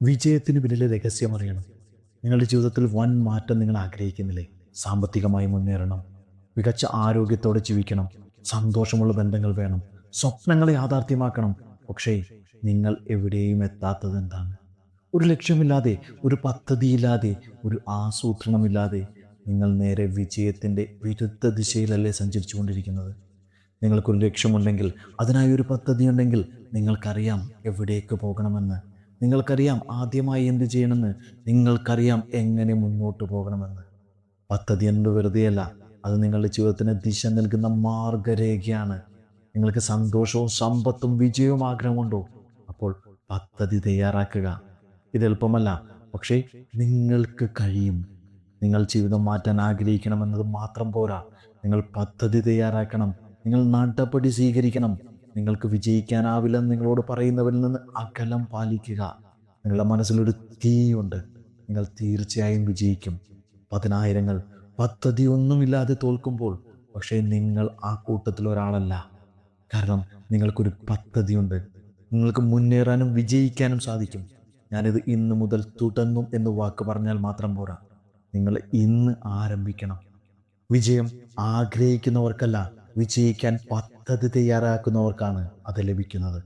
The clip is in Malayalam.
വിജയത്തിന് പിന്നിലെ രഹസ്യം അറിയണം. നിങ്ങളുടെ ജീവിതത്തിൽ വൻ മാറ്റം നിങ്ങൾ ആഗ്രഹിക്കുന്നില്ലേ? സാമ്പത്തികമായി മുന്നേറണം, മികച്ച ആരോഗ്യത്തോടെ ജീവിക്കണം, സന്തോഷമുള്ള ബന്ധങ്ങൾ വേണം, സ്വപ്നങ്ങളെ യാഥാർത്ഥ്യമാക്കണം. പക്ഷേ നിങ്ങൾ എവിടെയും എത്താത്തത് എന്താണ്? ഒരു ലക്ഷ്യമില്ലാതെ, ഒരു പദ്ധതിയില്ലാതെ, ഒരു ആസൂത്രണമില്ലാതെ നിങ്ങൾ നേരെ വിജയത്തിൻ്റെ വിരുദ്ധ ദിശയിലല്ലേ സഞ്ചരിച്ചു കൊണ്ടിരിക്കുന്നത്? നിങ്ങൾക്കൊരു ലക്ഷ്യമുണ്ടെങ്കിൽ, അതിനായി ഒരു പദ്ധതി ഉണ്ടെങ്കിൽ, നിങ്ങൾക്കറിയാം എവിടേക്ക് പോകണമെന്ന്. നിങ്ങൾക്കറിയാം ആദ്യമായി എന്ത് ചെയ്യണമെന്ന്. നിങ്ങൾക്കറിയാം എങ്ങനെ മുന്നോട്ട് പോകണമെന്ന്. പദ്ധതി എന്നത് വെറുതെയല്ല, അത് നിങ്ങളുടെ ജീവിതത്തിന് ദിശ നൽകുന്ന മാർഗരേഖയാണ്. നിങ്ങൾക്ക് സന്തോഷവും സമ്പത്തും വിജയവും ആഗ്രഹമുണ്ടോ? അപ്പോൾ പദ്ധതി തയ്യാറാക്കുക. ഇത് എളുപ്പമല്ല, പക്ഷേ നിങ്ങൾക്ക് കഴിയും. നിങ്ങൾ ജീവിതം മാറ്റാൻ ആഗ്രഹിക്കണമെന്നത് മാത്രം പോരാ, നിങ്ങൾ പദ്ധതി തയ്യാറാക്കണം. നിങ്ങൾ നടപടി സ്വീകരിക്കണം. നിങ്ങൾക്ക് വിജയിക്കാനാവില്ലെന്ന് നിങ്ങളോട് പറയുന്നവരിൽ നിന്ന് അകലം പാലിക്കുക. നിങ്ങളുടെ മനസ്സിലൊരു തീയുണ്ട്, നിങ്ങൾ തീർച്ചയായും വിജയിക്കും. പതിനായിരങ്ങൾ പദ്ധതിയൊന്നുമില്ലാതെ തോൽക്കുമ്പോൾ പക്ഷേ നിങ്ങൾ ആ കൂട്ടത്തിൽ ഒരാളല്ല. കാരണം നിങ്ങൾക്കൊരു പദ്ധതിയുണ്ട്. നിങ്ങൾക്ക് മുന്നേറാനും വിജയിക്കാനും സാധിക്കും. ഞാനിത് ഇന്ന് മുതൽ തുടങ്ങും എന്ന് വാക്ക് പറഞ്ഞാൽ മാത്രം പോരാ, നിങ്ങൾ ഇന്ന് ആരംഭിക്കണം. വിജയം ആഗ്രഹിക്കുന്നവർക്കല്ല, വിജയിക്കാൻ പദ്ധതി തയ്യാറാക്കുന്നവർക്കാണ് അത് ലഭിക്കുന്നത്.